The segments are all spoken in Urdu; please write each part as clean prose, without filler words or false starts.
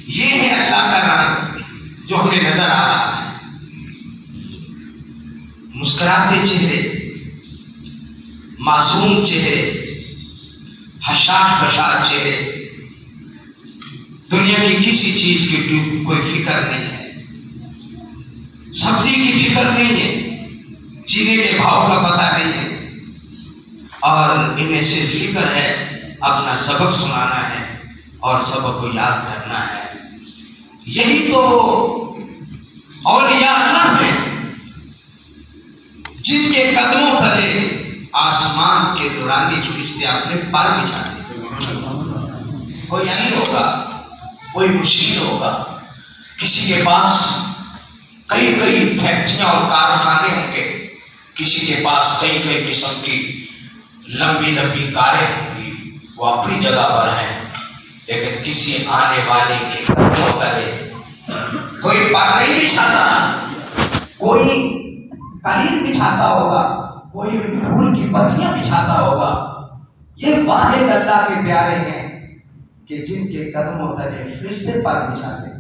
یہ ہے اللہ کا رنگ جو ہمیں نظر آ رہا ہے. مسکراتے چہرے، معصوم چہرے، حشاش بشاش چہرے، دنیا کی کسی چیز کی کوئی فکر نہیں ہے، سبزی کی فکر نہیں ہے، چینے کے بھاؤ کا پتہ نہیں ہے، اور انہیں صرف فکر ہے اپنا سبق سنانا ہے اور سبق کو یاد کرنا ہے. یہی تو اولیاء اللہ ہیں جن کے قدموں تلے آسمان کے نورانی فرشتے اپنے پر بچھاتے ہیں. کوئی امیر ہوگا، کوئی مشیر ہوگا، کسی کے پاس کئی فیکٹریاں اور کارخانے ہوں گے، کسی کے پاس کئی قسم کی لمبی کاریں ہوں گی، وہ اپنی جگہ پر ہیں. لیکن کسی آنے والے کے قدموں تلے کوئی پر نہیں بچھاتا، کوئی قالین بچھاتا ہوگا، کوئی پھول کی پتیاں بچھاتا ہوگا. یہ واحد اللہ کے پیارے ہیں کہ جن کے قدموں تلے فرشتے پر بچھاتے ہیں.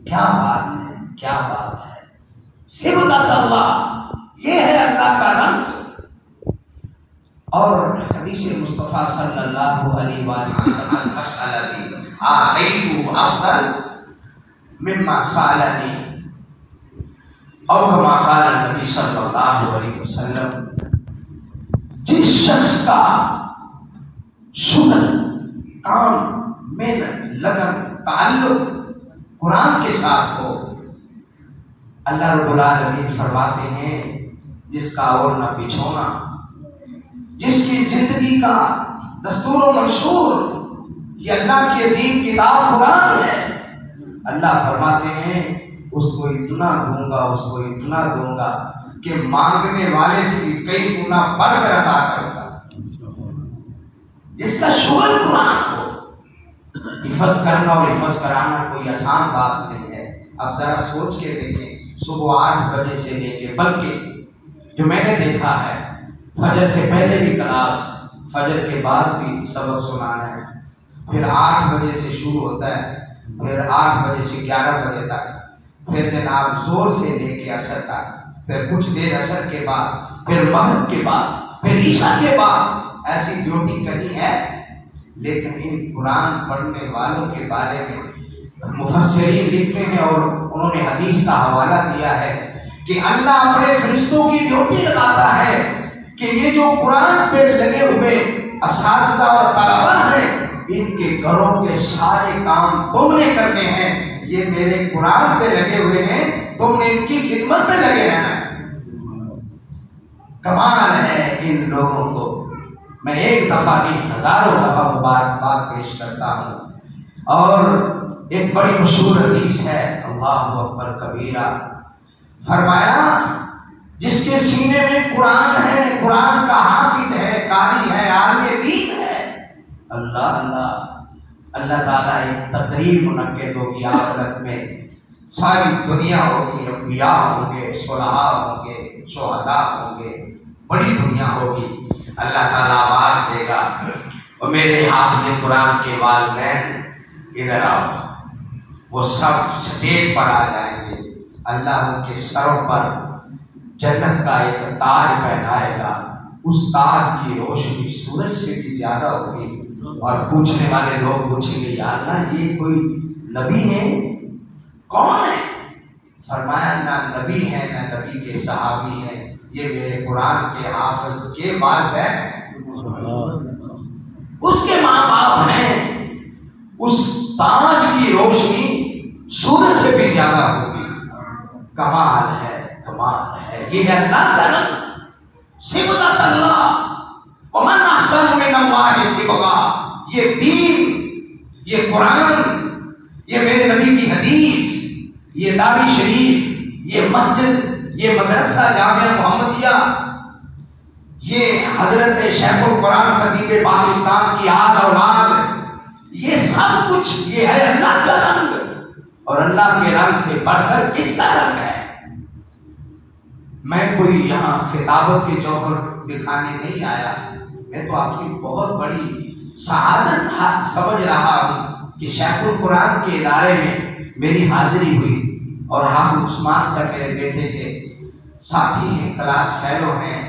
کیا بات ہے، کیا بات ہے. صبغۃ اللہ، یہ ہے اللہ کا رنگ. اور حدیث مصطفیٰ صلی اللہ علیہ وآلہ وسلم مسئلہ آتیت افضل مما سألنی، اور کما قال نبی صلی اللہ علیہ وسلم. جس شخص کا شغل، کام، محنت، لگن، تعلق قرآن کے ساتھ ہو، اللہ رب العالمین فرماتے ہیں جس کا اوڑھنا بچھونا، جس کی زندگی کا دستور و منشور یہ اللہ کی عظیم کتاب قرآن ہے، اللہ فرماتے ہیں اس کو اتنا دوں گا، اس کو اتنا دوں گا کہ مانگنے والے سے بھی کئی گنا بڑھ کر عطا کروں گا. جس کا شغل قرآن ہو. حفظ کرنا اور حفظ کرانا کوئی آسان بات نہیں ہے. اب ذرا سوچ کے دیکھیں، صبح 8 بجے سے لے کے، بلکہ جو میں نے دیکھا ہے فجر سے پہلے بھی کلاس، فجر کے بعد بھی سبق سنانا ہے، پھر 8 بجے سے شروع ہوتا ہے، پھر 8 بجے سے 11 بجے تک، پھر جناب زور سے لے کے عصر تک، پھر کچھ دیر عصر کے بعد، پھر مغرب کے بعد، پھر عشاء کے بعد. ایسی ڈیوٹی کرنی ہے. لیکن ان قرآن پڑھنے والوں کے بارے میں مفسرین لکھتے ہیں اور انہوں نے حدیث کا حوالہ دیا ہے کہ اللہ اپنے فرشتوں کی ڈیوٹی لگاتا ہے کہ یہ جو قرآن پہ لگے ہوئے اساتذہ اور طلباء ہیں، ان کے گھروں کے سارے کام تم نے کرنے ہیں. یہ میرے قرآن پہ لگے ہوئے ہیں، تم نے ان کی خدمت میں لگے رہنا ہے. کمال ہے ان لوگوں کو. میں ایک دفعہ نہیں، ہزاروں دفعہ مبارکباد پیش کرتا ہوں. اور ایک بڑی مشہور حدیث ہے، اللہ اکبر کبیرہ. فرمایا جس کے سینے میں قرآن ہے، قرآن کا حافظ ہے، قاری ہے، عالم دین ہے، اللہ تعالیٰ ایک تقریب منعقد ہوگی آخرت میں. ساری دنیا ہوگی، انبیاء ہوں گے، صلحاء ہوں گے، شہداء ہوں گے، بڑی دنیا ہوگی. اللہ تعالیٰ آواز دے گا اور میرے حافظ قرآن کے والدین ادھر آؤ. وہ سب سٹیج پر آ جائیں گے. اللہ ان کے سروں پر جنت کا ایک تاج پہنائے گا. اس تاج کی روشنی سورج سے بھی زیادہ ہوگی. اور پوچھنے والے لوگ پوچھیں گے یا اللہ یہ کوئی نبی ہے؟ کون ہے؟ فرمایا نہ نبی ہے نہ نبی کے صحابی ہیں، یہ میرے قرآن کے حافظ کے بعد ہے، اس کے ماں باپ ہیں. اس تاج کی روشنی سورج سے بھی زیادہ ہوگی. کمال ہے، کمال ہے. یہ ہے اللہ کا رنگ، صبغۃ اللہ. ومن احسن من اللہ صبغہ. یہ دین، یہ قرآن، یہ میرے نبی کی حدیث، یہ داری شریف، یہ مسجد، یہ مدرسہ جامعہ محمدیہ، یہ حضرت شیخ القرآن خطیب پاکستان کی آل اولاد، یہ سب کچھ یہ ہے اللہ کا رنگ. اور اللہ کے رنگ سے بڑھ کر کس کا رنگ ہے؟ میں کوئی یہاں خطابت کے جوہر دکھانے نہیں آیا. میں تو آپ کی بہت بڑی سعادت سمجھ رہا ہوں کہ شیخ القرآن کے ادارے میں میری حاضری ہوئی اور حافظ عثمان صاحب میرے بیٹے کے ساتھی ہیں، کلاس فیلو ہیں،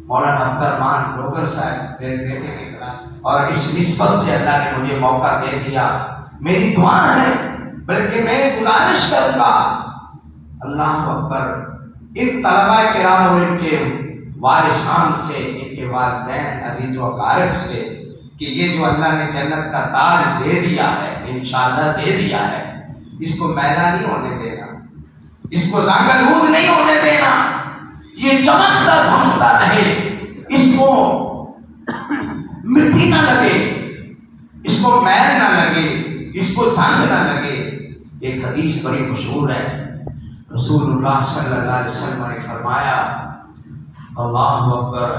مولانا عبدالرحمان ڈوگر صاحب میرے بیٹے کے کلاس، اور اس نسبت سے اللہ نے مجھے موقع دے دیا۔ میری دعا ہے، بلکہ میں گزارش کروں گا، اللہ اکبر، ان طلباء کرام اور ان کے وارثان سے، ان کے والدین عزیز و اقارب سے، کہ یہ جو اللہ نے جنت کا تاج دے دیا ہے، انشاءاللہ دے دیا ہے، اس کو میلا نہیں ہونے دینا، اس کو زانگلود نہیں ہونے دینا، یہ چمکتا دھمکتا رہے، اس کو مٹی نہ لگے، اس کو میل نہ لگے، اس کو زنگ نہ لگے۔ ایک حدیث بڑی مشہور ہے، رسول اللہ صلی اللہ علیہ وسلم نے فرمایا، اللہ اکبر،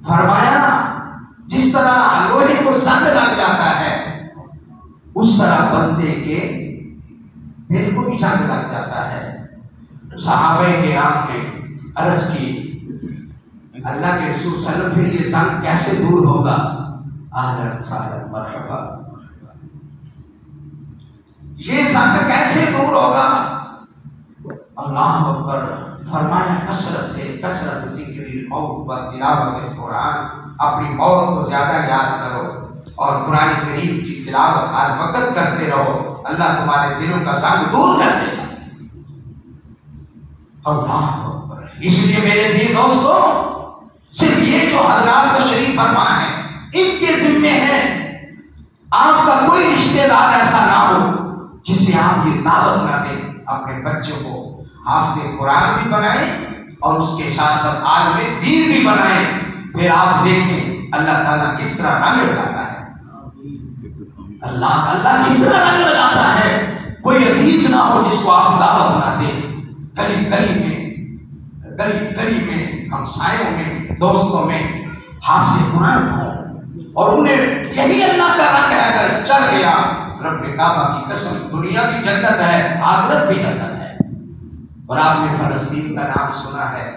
فرمایا جس طرح لوہے کو زنگ لگ جاتا ہے اس طرح بندے کے دل کو بھی زنگ لگ جاتا ہے۔ صحابہ کرام نے عرض کی، اللہ کے رسول صلی اللہ علیہ وسلم، پھر یہ زنگ کیسے دور ہوگا؟ اہلا سہلا مرحبا، یہ زنگ کیسے دور ہوگا؟ اللہ اکبر، فرمایا کثرت ذکر الموت و تلاوت قرآن، اپنی موت کو زیادہ یاد کرو اور قرآن کریم کی تلاوت ہر وقت کرتے رہو، اللہ تمہارے دلوں کا زنگ دور کر دے گا۔ اللہ اکبر، اس لیے میرے عزیز دوستو، صرف یہ جو حضرات تشریف فرما ہے ان کے ذمے ہے، آپ کا کوئی رشتہ دار ایسا نہ ہو جسے آپ یہ دعوت نہ دیں اپنے بچوں کو حافظ قرآن بھی بنائیں اور اس کے ساتھ ساتھ عالم دین بھی بنائیں۔ پھر آپ دیکھیں اللہ تعالیٰ کس طرح رنگ لگاتا ہے، اللہ کس طرح رنگ لگاتا ہے۔ کوئی عزیز نہ ہو جس کو آپ دعوت نہ دیں، گلی میں ہمسایوں میں دوستوں میں حافظ قرآن ہو، اور انہیں یہی اللہ کا رنگ ہے، اگر چل گیا رب کعبہ کی قسم، دنیا کی جنت ہے، آخرت بھی جنت ہے۔ اور آپ نے فلسطین کا نام سنا ہے،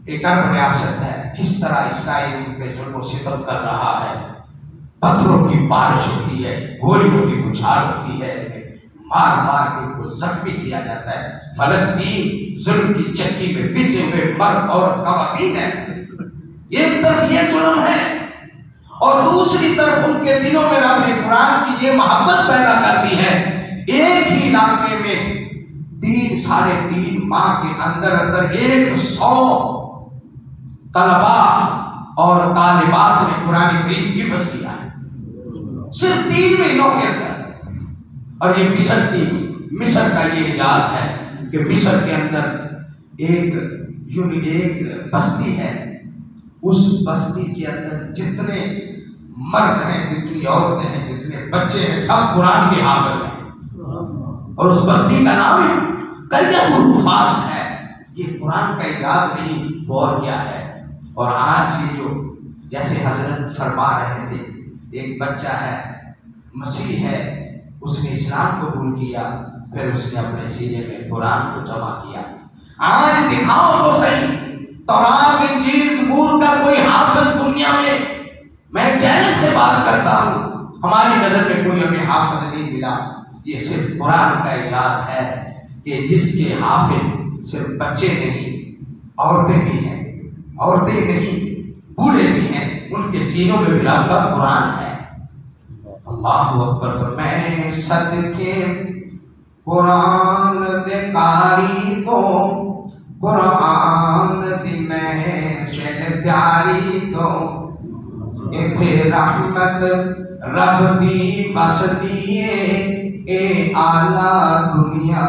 ایک عرب ریاست ہے، کس طرح اسرائیل ان کے ظلم و ستم کر رہا ہے، پتھروں کی بارش ہوتی ہے، گولیوں کی بچھاڑ ہوتی ہے، مار کے ان کو زخمی کیا جاتا ہے۔ فلسطین ظلم کی چکی میں پسے ہوئے مرد عورت خواتین ہیں، ایک طرف یہ ظلم ہے اور دوسری طرف ان کے دلوں میں رب قرآن کی یہ محبت پیدا کرتی ہے۔ ایک ہی علاقے میں 3.5 ماہ کے اندر 100 طلباء اور طالبات نے قرآن کریم کی حفظ کیا ہے، صرف 3 مہینوں کے اندر۔ اور یہ مصر کا یہ اعجاز ہے کہ مصر کے اندر ایک بستی ہے، اس بستی کے اندر جتنے مرد ہیں، جتنی عورتیں ہیں، جتنے بچے ہیں، سب قرآن کے حافظ ہیں، اور اس بستی کا نام ہے قریۃ الحفاظ ہے۔ یہ قرآن کا اعجاز نہیں اور کیا ہے۔ اور آج یہ جو جیسے حضرت فرما رہے تھے، ایک بچہ ہے، مسیح ہے، اس نے اسلام قبول کیا، پھر اس نے اپنے سینے میں قرآن کو جمع کیا۔ آج دکھاؤ تو صحیح، تورات انجیل زبور کا کوئی حافظ دنیا میں چیلنج سے بات کرتا ہوں، ہماری نظر میں کوئی ہمیں حافظ نہیں ملا۔ یہ صرف قرآن کا اعجاز ہے کہ جس کے حافظ صرف بچے نہیں، عورتیں بھی ہیں، عورتیں نہیں، بوڑھے بھی ہیں، ان کے سینوں میں بھی رب کا قرآن ہے۔ اللہ اکبر، میں صدقے قرآن دے قاری تو، قرآن دی محفل پیاری تو، ایتھے رحمت رب دی بستی اے آلہ دنیا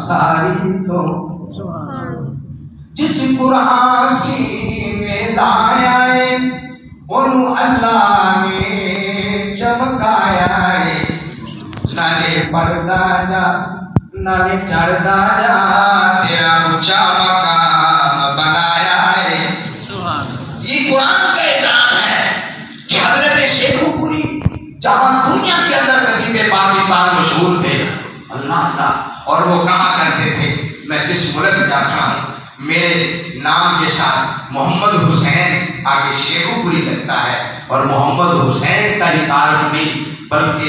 ساری تو، جس قرآن سینے لایا ہے انہوں اللہ نے چمکایا ہے، نالے پڑھدا جا نالے چڑھدا جا، تیرا اونچا مقام بنایا ہے۔ یہ قرآن کا اعلان ہے کہ حضرت شیخ پوری جہاں دنیا کے اندر خطیب پاکستان مشہور تھے، اللہ، اور وہ کہا کرتے تھے، میں جس ملک جاتا ہوں میرے نام کے ساتھ محمد حسین آگے شیخو پوری لگتا ہے، اور محمد حسین کا ہی تعارف نہیں بلکہ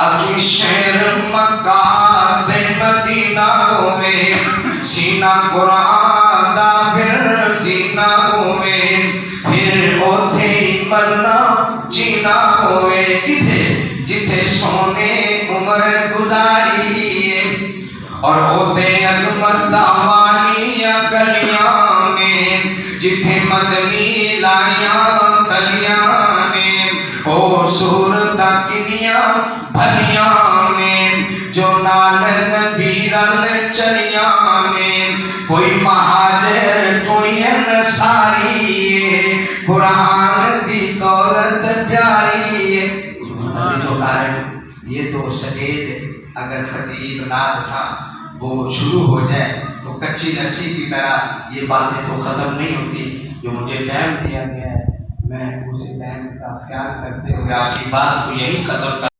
اکی شہر مکہ تے مدینہ ہوئے سینہ قرآن دا پھر زینہ ہوئے پھر اوتھے ہی مرنا جینا ہوئے کتھے جتھے سونے عمر گزاری اور اوتے عظمت والی گلیاں میں جتھے مدنی لائیاں تلیاں میں او صورتاں کنیاں بھلیاں میں جو نال نبی رل چلیاں میں کوئی مہاجر کوئی انصاری قرآن دی دولت پیاری یہ تو سجید اگر خطیب نعت تھا وہ شروع ہو جائے تو کچی لسی کی طرح یہ باتیں تو ختم نہیں ہوتی. جو مجھے ٹائم دیا گیا ہے میں اسی ٹائم کا خیال کرتے ہوئے آپ کی بات کو یہی ختم کر